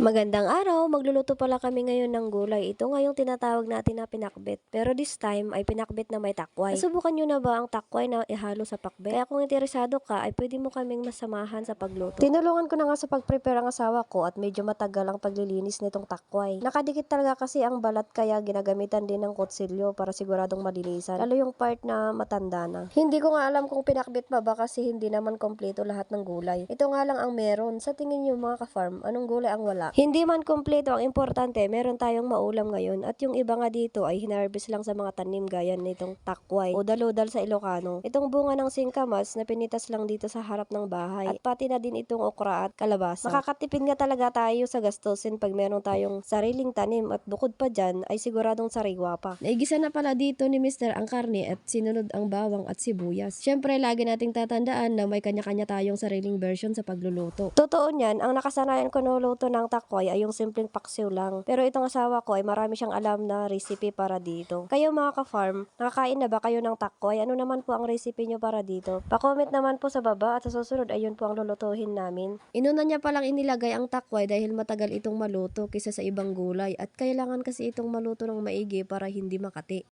Magandang araw, magluluto pala kami ngayon ng gulay. Ito nga yung tinatawag natin na pinakbet. Pero this time ay pinakbet na may takway. Nasubukan nyo na ba ang takway na ihalo sa pakbet? Kaya kung interesado ka, ay pwede mo kaming masamahan sa pagluto. Tinulungan ko na nga sa pag-prepare ang asawa ko at medyo matagal ang paglilinis nitong takway. Nakadikit talaga kasi ang balat kaya ginagamitan din ng kutsilyo para siguradong malinisan. Lalo yung part na matanda na. Hindi ko nga alam kung pinakbet pa ba kasi hindi naman kompleto lahat ng gulay. Ito nga lang ang meron. Sa tingin nyo mga ka-farm, anong gulay ang wala? Hindi man kumpleto, ang importante, meron tayong maulam ngayon at yung iba nga dito ay hinarvest lang sa mga tanim gaya nitong takway o dalodal sa Ilocano. Itong bunga ng singkamas na pinitas lang dito sa harap ng bahay at pati na din itong okra at kalabasa. Makakatipid nga talaga tayo sa gastusin pag meron tayong sariling tanim at bukod pa dyan ay siguradong sariwa pa. Naigisa na pala dito ni Mr. ang karne at sinunod ang bawang at sibuyas. Syempre, lagi nating tatandaan na may kanya-kanya tayong sariling version sa pagluluto. Totoo niyan, ang nakasanayan ko na luto ng takway ay yung simpleng paksiw lang. Pero itong asawa ko ay marami siyang alam na recipe para dito. Kayo mga ka-farm, nakakain na ba kayo ng takway? Ano naman po ang recipe nyo para dito? Pa-comment naman po sa baba at sa susunod ayun po ang lulutuhin namin. Inuna niya palang inilagay ang takway dahil matagal itong maluto kaysa sa ibang gulay at kailangan kasi itong maluto ng maigi para hindi makati.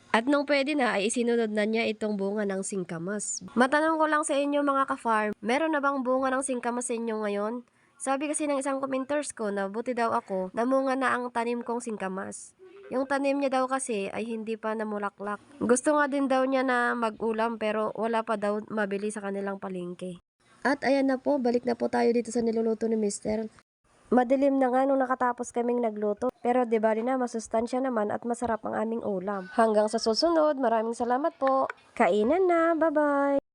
At nung pwede na ay isinunod na niya itong bunga ng singkamas. Matanong ko lang sa inyo mga ka-farm, meron na bang bunga ng singkamas sa inyo ngayon? Sabi kasi ng isang commenters ko na buti daw ako, namunga na ang tanim kong singkamas. Yung tanim niya daw kasi ay hindi pa namulaklak. Gusto nga din daw niya na mag-ulam pero wala pa daw mabili sa kanilang palengke. At ayan na po, balik na po tayo dito sa niluluto ni Mister. Madilim na nga nung nakatapos kaming nagluto. Pero di bali na, masustansya naman at masarap ang aming ulam. Hanggang sa susunod, maraming salamat po. Kainan na, bye-bye!